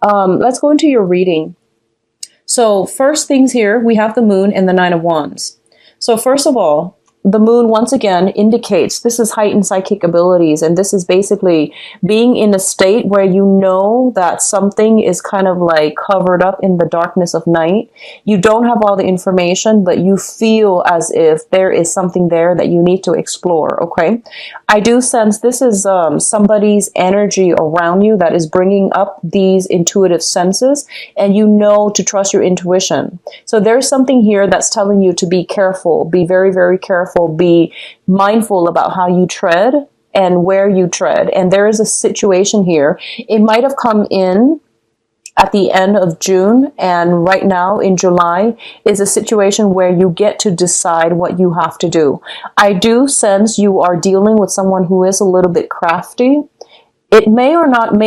Let's go into your reading. So first things here, we have the moon and the Nine of Wands. So first of all, the moon once again indicates this is heightened psychic abilities, and this is basically being in a state where you know that something is kind of like covered up in the darkness of night. You don't have all the information, but you feel as if there is something there that you need to explore, okay? I do sense this is somebody's energy around you that is bringing up these intuitive senses, and you know to trust your intuition. So there's something here that's telling you to be careful, be very, very careful. Be mindful about how you tread and where you tread. And there is a situation here. It might have come in at the end of June, and right now in July is a situation where you get to decide what you have to do. I do sense you are dealing with someone who is a little bit crafty. It may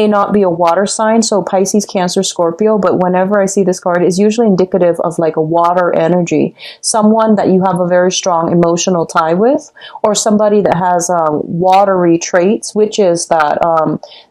not be a water sign, so Pisces, Cancer, Scorpio, but whenever I see this card, it's usually indicative of like a water energy. Someone that you have a very strong emotional tie with, or somebody that has watery traits, which is that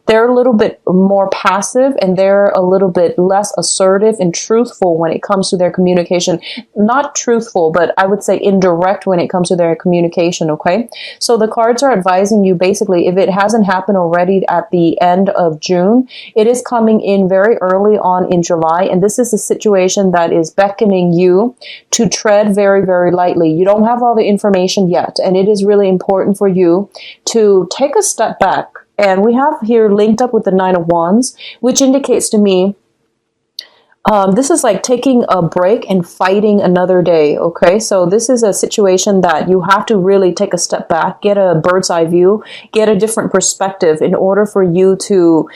they're a little bit more passive and they're a little bit less assertive and truthful when it comes to their communication. Not truthful, but I would say indirect when it comes to their communication, okay? So the cards are advising you basically, if it hasn't happened already at the end of June, it is coming in very early on in July, and this is a situation that is beckoning you to tread very, very lightly. You don't have all the information yet, and it is really important for you to take a step back. And we have here linked up with the Nine of Wands, which indicates to me this is like taking a break and fighting another day, okay? So this is a situation that you have to really take a step back, get a bird's eye view, get a different perspective in order for you to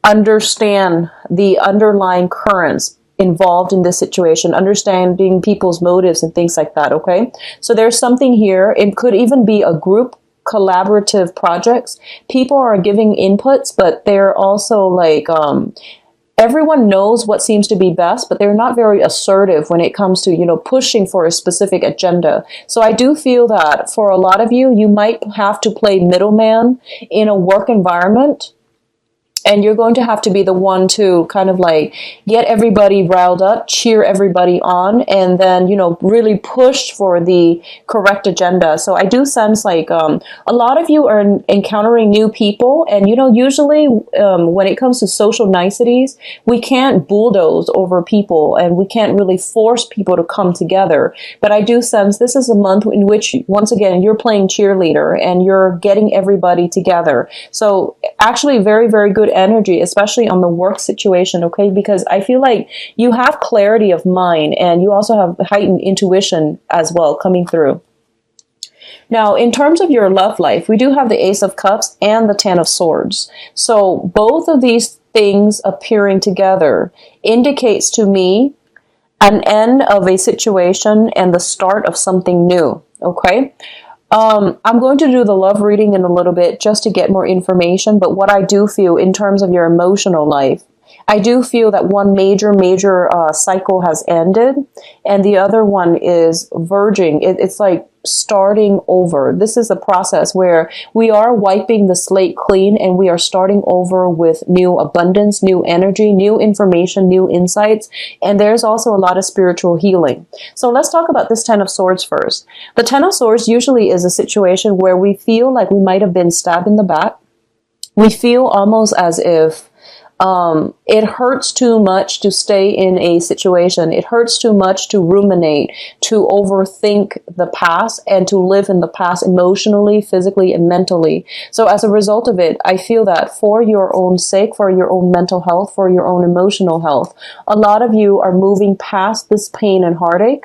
understand the underlying currents involved in this situation, understanding people's motives and things like that, okay? So there's something here. It could even be a group collaborative projects. People are giving inputs, but they're also like everyone knows what seems to be best, but they're not very assertive when it comes to, you know, pushing for a specific agenda. So I do feel that for a lot of you, you might have to play middleman in a work environment. And you're going to have to be the one to kind of like get everybody riled up, cheer everybody on, and then, you know, really push for the correct agenda. So I do sense like a lot of you are encountering new people. And, you know, usually when it comes to social niceties, we can't bulldoze over people and we can't really force people to come together. But I do sense this is a month in which, once again, you're playing cheerleader and you're getting everybody together. So actually very, very good energy, especially on the work situation, okay? Because I feel like you have clarity of mind and you also have heightened intuition as well coming through. Now, in terms of your love life, we do have the Ace of Cups and the Ten of Swords. So both of these things appearing together indicates to me an end of a situation and the start of something new, okay? I'm going to do the love reading in a little bit just to get more information, but what I do feel in terms of your emotional life, I do feel that one major cycle has ended, and the other one is verging. It's like starting over. This is a process where we are wiping the slate clean and we are starting over with new abundance, new energy, new information, new insights, and there's also a lot of spiritual healing. So let's talk about this Ten of Swords first. The Ten of Swords usually is a situation where we feel like we might have been stabbed in the back. We feel almost as if it hurts too much to stay in a situation. It hurts too much to ruminate, to overthink the past, and to live in the past emotionally, physically, and mentally. So as a result of it, I feel that for your own sake, for your own mental health, for your own emotional health, a lot of you are moving past this pain and heartache.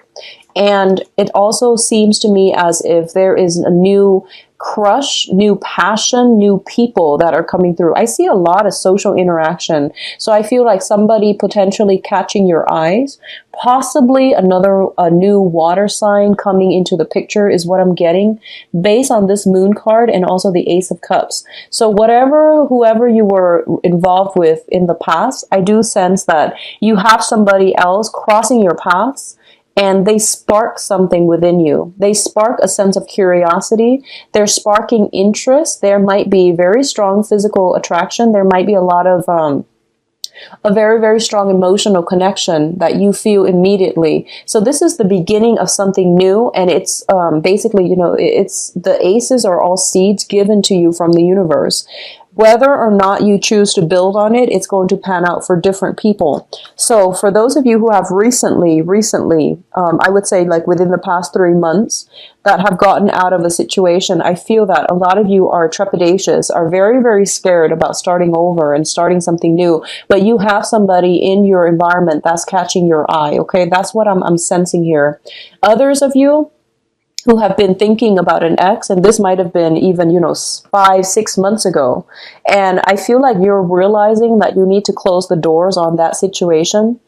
And it also seems to me as if there is a new crush, new passion, new people that are coming through. I see a lot of social interaction. So I feel like somebody potentially catching your eyes, possibly a new water sign coming into the picture is what I'm getting based on this moon card and also the Ace of Cups. So whoever you were involved with in the past, I do sense that you have somebody else crossing your paths, and they spark something within you. They spark a sense of curiosity. They're sparking interest. There might be very strong physical attraction. There might be a lot of a very, very strong emotional connection that you feel immediately. So this is the beginning of something new, and it's basically, you know, it's the aces are all seeds given to you from the universe. Whether or not you choose to build on it, it's going to pan out for different people. So for those of you who have recently, I would say like within the past 3 months, that have gotten out of a situation, I feel that a lot of you are trepidatious, are very, very scared about starting over and starting something new. But you have somebody in your environment that's catching your eye, okay? That's what I'm sensing here. Others of you who have been thinking about an ex, and this might have been even, you know, 5-6 months ago. And I feel like you're realizing that you need to close the doors on that situation.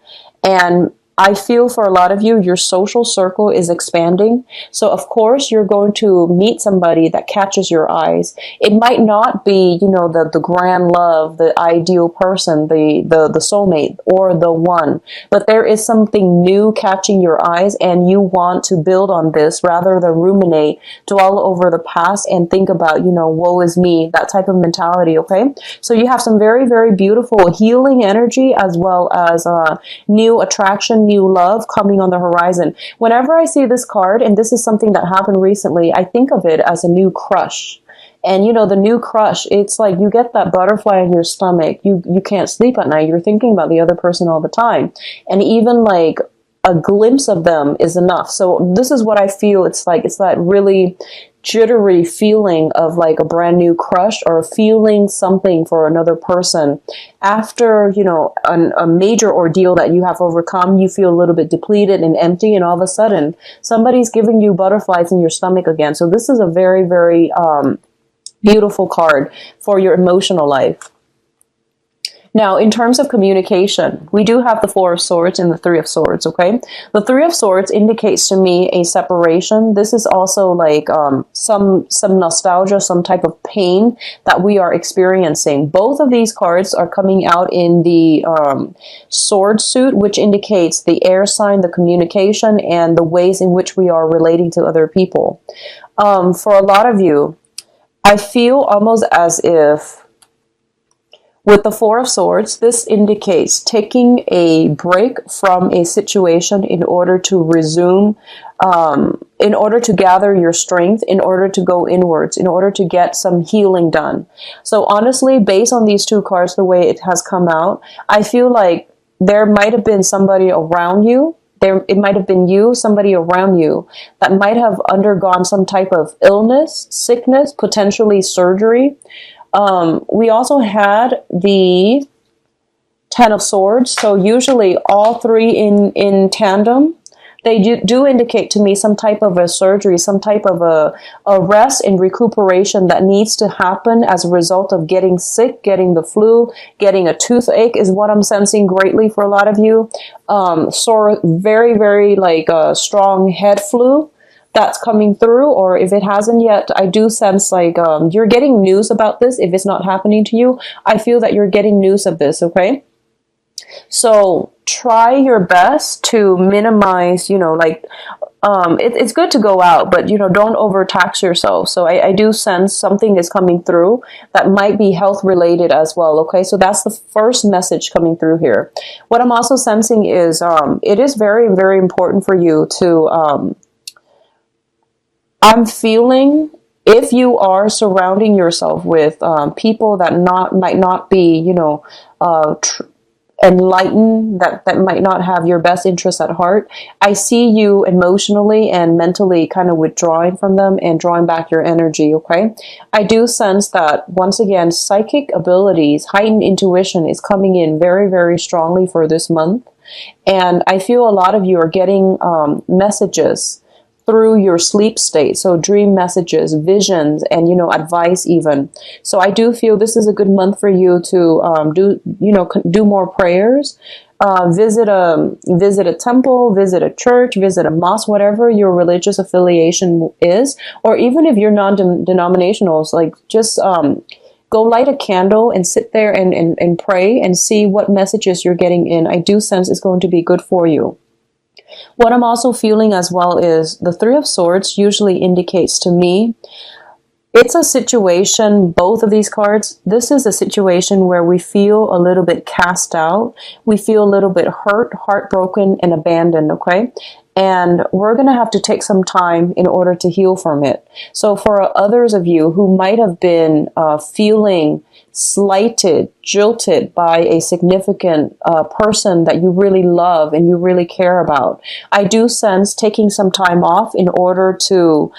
And I feel for a lot of you, your social circle is expanding. So of course, you're going to meet somebody that catches your eyes. It might not be, you know, the grand love, the ideal person, the soulmate or the one, but there is something new catching your eyes, and you want to build on this rather than ruminate, dwell over the past and think about, you know, woe is me, that type of mentality. Okay. So you have some very, very beautiful healing energy, as well as new attraction, new love coming on the horizon. Whenever I see this card, and this is something that happened recently, I think of it as a new crush. And you know, the new crush, it's like you get that butterfly in your stomach. You can't sleep at night. You're thinking about the other person all the time. And even like a glimpse of them is enough. So this is what I feel. It's like, it's that really jittery feeling of like a brand new crush, or feeling something for another person after, you know, a major ordeal that you have overcome. You feel a little bit depleted and empty, and all of a sudden somebody's giving you butterflies in your stomach again. So this is a very, very beautiful card for your emotional life. Now, in terms of communication, we do have the Four of Swords and the Three of Swords, okay? The Three of Swords indicates to me a separation. This is also like some nostalgia, some type of pain that we are experiencing. Both of these cards are coming out in the sword suit, which indicates the air sign, the communication, and the ways in which we are relating to other people. For a lot of you, I feel almost as if with the Four of Swords, this indicates taking a break from a situation in order to resume, in order to gather your strength, in order to go inwards, in order to get some healing done. So honestly, based on these two cards, the way it has come out, I feel like there might have been somebody around you. It might have been you, somebody around you that might have undergone some type of illness, sickness, potentially surgery. We also had the Ten of Swords. So usually all three in tandem, they do indicate to me some type of a surgery, some type of a rest and recuperation that needs to happen as a result of getting sick, getting the flu, getting a toothache is what I'm sensing greatly for a lot of you. So very, very like a strong head flu that's coming through, or if it hasn't yet, I do sense like you're getting news about this. If it's not happening to you, I feel that you're getting news of this, okay? So try your best to minimize, you know, like it's good to go out, but, you know, don't overtax yourself. So I do sense something is coming through that might be health related as well, okay? So that's the first message coming through here. What I'm also sensing is it is very, very important for you to... I'm feeling if you are surrounding yourself with people that might not be, you know, enlightened, that might not have your best interests at heart, I see you emotionally and mentally kind of withdrawing from them and drawing back your energy, okay? I do sense that, once again, psychic abilities, heightened intuition is coming in very, very strongly for this month. And I feel a lot of you are getting messages through your sleep state. So dream messages, visions, and, you know, advice even. So I do feel this is a good month for you to do more prayers, visit a temple, visit a church, visit a mosque, whatever your religious affiliation is, or even if you're non-denominational, like just go light a candle and sit there and pray and see what messages you're getting in. I do sense it's going to be good for you. What I'm also feeling as well is the Three of Swords usually indicates to me It's a situation, both of these cards, this is a situation where we feel a little bit cast out. We feel a little bit hurt, heartbroken, and abandoned, okay? And we're going to have to take some time in order to heal from it. So for others of you who might have been feeling slighted, jilted by a significant person that you really love and you really care about, I do sense taking some time off in order to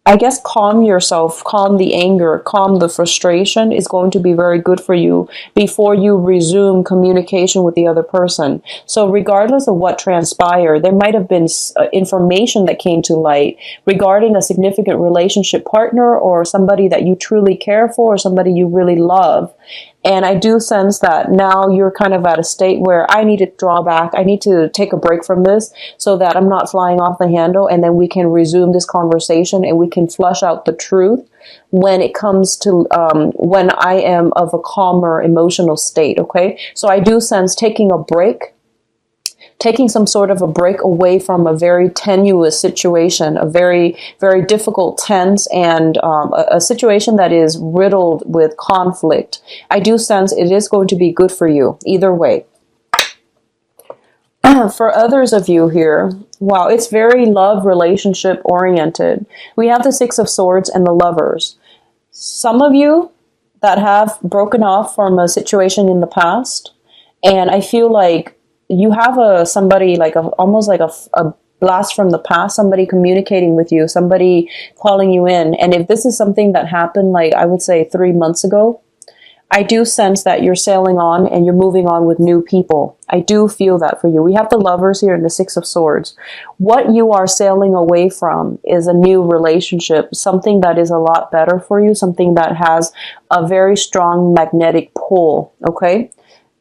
I guess calm yourself, calm the anger, calm the frustration is going to be very good for you before you resume communication with the other person. So regardless of what transpired, there might have been information that came to light regarding a significant relationship partner or somebody that you truly care for or somebody you really love. And I do sense that now you're kind of at a state where I need to draw back. I need to take a break from this so that I'm not flying off the handle, and then we can resume this conversation and we can flush out the truth when it comes to when I am of a calmer emotional state, okay? So I do sense taking a break, taking some sort of a break away from a very tenuous situation, a very, very difficult, tense, and a situation that is riddled with conflict. I do sense it is going to be good for you either way. For others of you here, wow, it's very love relationship oriented. We have the Six of Swords and the Lovers. Some of you that have broken off from a situation in the past, and I feel like you have somebody like almost like a blast from the past, somebody communicating with you, somebody calling you in. And if this is something that happened, like I would say 3 months ago, I do sense that you're sailing on and you're moving on with new people. I do feel that for you. We have the Lovers here and the Six of Swords. What you are sailing away from is a new relationship, something that is a lot better for you, something that has a very strong magnetic pull, okay?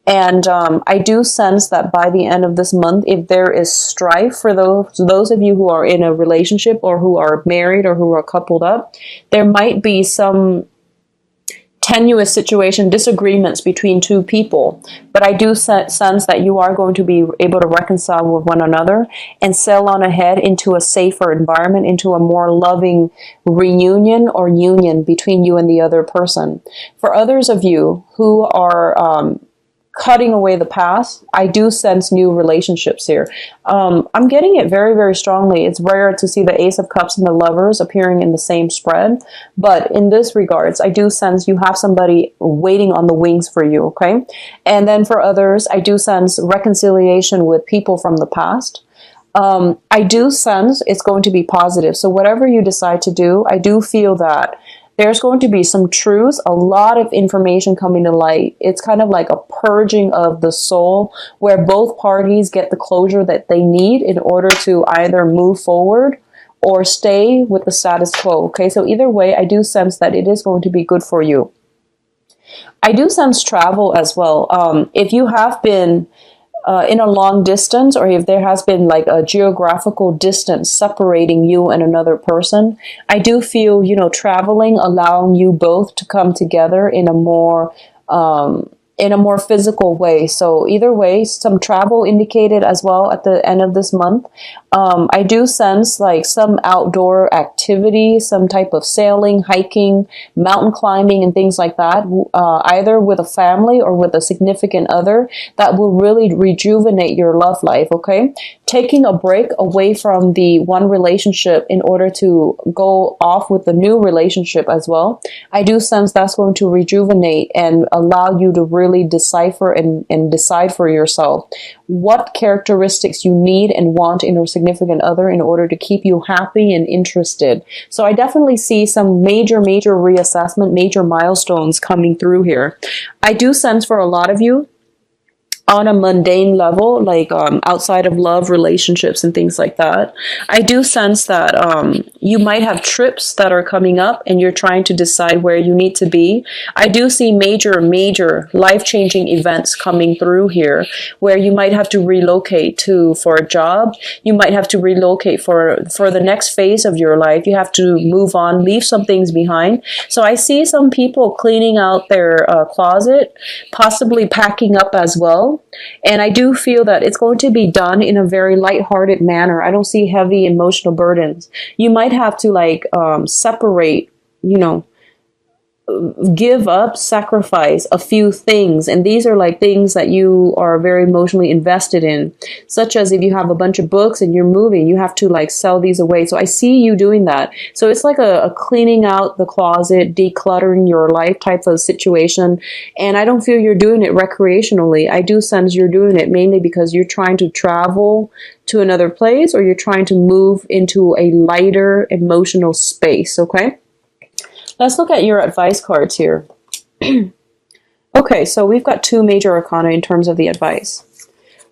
And I do sense that by the end of this month, if there is strife for those of you who are in a relationship or who are married or who are coupled up, there might be some tenuous situation, disagreements between two people. But I do sense that you are going to be able to reconcile with one another and sail on ahead into a safer environment, into a more loving reunion or union between you and the other person. For others of you who are cutting away the past, I do sense new relationships here. I'm getting it very, very strongly. It's rare to see the Ace of Cups and the Lovers appearing in the same spread. But in this regards, I do sense you have somebody waiting on the wings for you, okay? And then for others, I do sense reconciliation with people from the past. I do sense it's going to be positive. So whatever you decide to do, I do feel that there's going to be some truth, a lot of information coming to light. It's kind of like a purging of the soul where both parties get the closure that they need in order to either move forward or stay with the status quo. Okay, so either way, I do sense that it is going to be good for you. I do sense travel as well. If you have been in a long distance, or if there has been like a geographical distance separating you and another person, I do feel, traveling, allowing you both to come together in a more physical way. So either way, some travel indicated as well at the end of this month. I do sense like some outdoor activity, some type of sailing, hiking, mountain climbing, and things like that, either with a family or with a significant other, that will really rejuvenate your love life, okay? Taking a break away from the one relationship in order to go off with the new relationship as well. I do sense that's going to rejuvenate and allow you to really decipher and decide for yourself what characteristics you need and want in a significant other in order to keep you happy and interested. So I definitely see some major reassessment, major milestones coming through here. I do sense for a lot of you, on a mundane level, like outside of love, relationships, and things like that, I do sense that you might have trips that are coming up and you're trying to decide where you need to be. I do see major life-changing events coming through here where you might have to relocate for a job. You might have to relocate for the next phase of your life. You have to move on, leave some things behind. So I see some people cleaning out their closet, possibly packing up as well. well. And I do feel that it's going to be done in a very lighthearted manner. I don't see heavy emotional burdens. You might have to like separate, you know, give up, sacrifice a few things. And these are like things that you are very emotionally invested in, such as if you have a bunch of books and you're moving, you have to like sell these away. So I see you doing that. So it's like a cleaning out the closet, decluttering your life type of situation. And I don't feel you're doing it recreationally. I do sense you're doing it mainly because you're trying to travel to another place, or you're trying to move into a lighter emotional space. Okay. Let's look at your advice cards here. Okay, so we've got 2 major arcana in terms of the advice.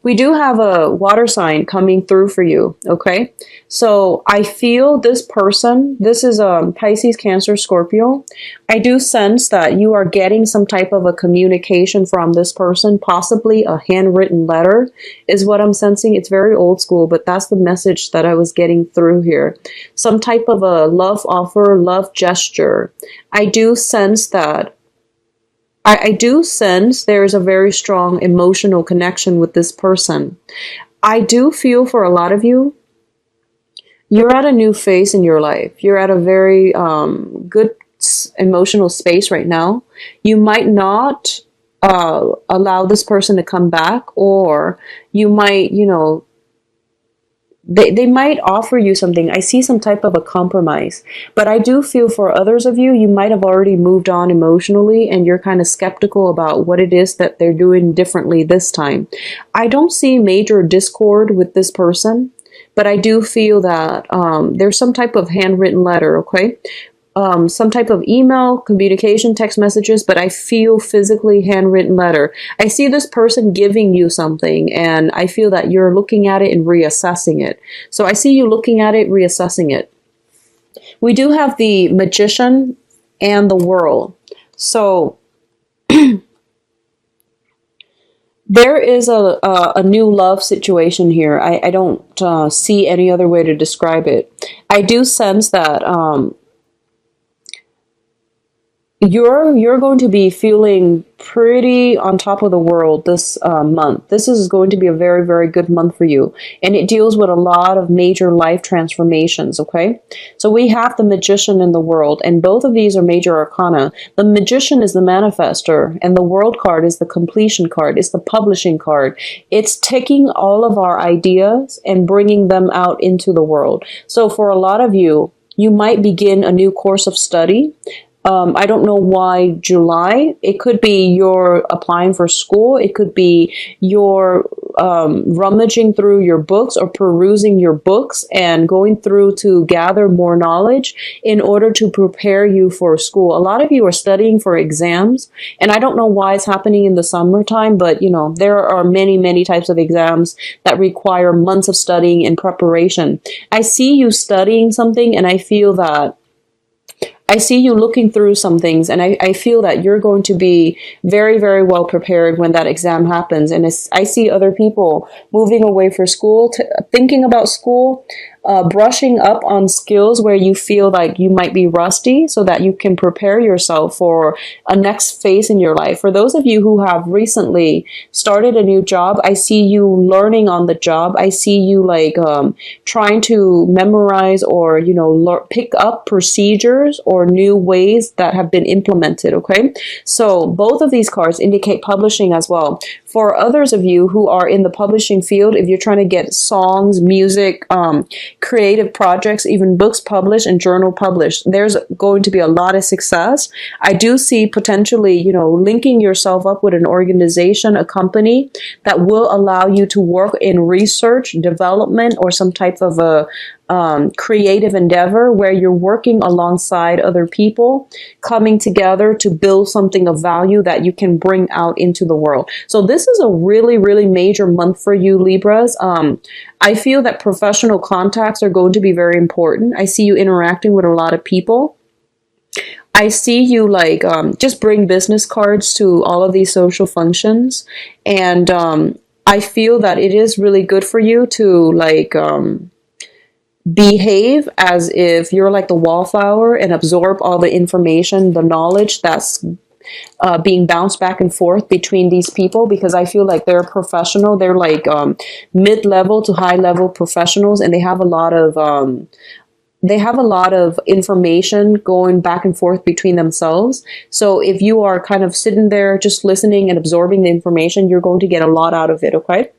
We do have a water sign coming through for you, okay? So I feel this person, this is Pisces, Cancer, Scorpio. I do sense that you are getting some type of a communication from this person, possibly a handwritten letter is what I'm sensing. It's very old school, but that's the message that I was getting through here. Some type of a love offer, love gesture. I do sense that I do sense there is a very strong emotional connection with this person. I do feel for a lot of you, you're at a new phase in your life. You're at a very good emotional space right now. You might not allow this person to come back, or you might, you know, they might offer you something. I see some type of a compromise, but I do feel for others of you, you might have already moved on emotionally and you're kind of skeptical about what it is that they're doing differently this time. I don't see major discord with this person, but I do feel that there's some type of handwritten letter, okay? Some type of email, communication, text messages, but I feel physically handwritten letter. I see this person giving you something, and I feel that you're looking at it and reassessing it. So I see you looking at it, reassessing it. We do have the Magician and the World. So there is a new love situation here. I don't see any other way to describe it. I do sense that you're going to be feeling pretty on top of the world this month. This is going to be a very, very good month for you. And it deals with a lot of major life transformations, okay? So we have the Magician and the World, and both of these are major arcana. The Magician is the manifester, and the World card is the completion card. It's the publishing card. It's taking all of our ideas and bringing them out into the world. So for a lot of you, you might begin a new course of study. I don't know why July. It could be you're applying for school. It could be you're rummaging through your books or perusing your books and going through to gather more knowledge in order to prepare you for school. A lot of you are studying for exams, and I don't know why it's happening in the summertime, but you know, there are many, many types of exams that require months of studying and preparation. I see you studying something, and I feel that I see you looking through some things, and I feel that you're going to be very, very well prepared when that exam happens. And I see other people moving away for school, thinking about school, brushing up on skills where you feel like you might be rusty so that you can prepare yourself for a next phase in your life. For those of you who have recently started a new job, I see you learning on the job. I see you like trying to memorize or, you know, pick up procedures or new ways that have been implemented, okay? So both of these cards indicate publishing as well. For others of you who are in the publishing field, if you're trying to get songs, music, creative projects, even books published and journal published, there's going to be a lot of success. I do see potentially, you know, linking yourself up with an organization, a company that will allow you to work in research, development, or some type of a creative endeavor where you're working alongside other people, coming together to build something of value that you can bring out into the world. So this is a really, really major month for you, Libras. I feel that professional contacts are going to be very important. I see you interacting with a lot of people. I see you like just bring business cards to all of these social functions. And I feel that it is really good for you to like behave as if you're like the wallflower and absorb all the information, the knowledge that's being bounced back and forth between these people, because I feel like they're professional. They're like mid-level to high-level professionals, and they have a lot of information going back and forth between themselves. So if you are kind of sitting there just listening and absorbing the information, you're going to get a lot out of it, okay?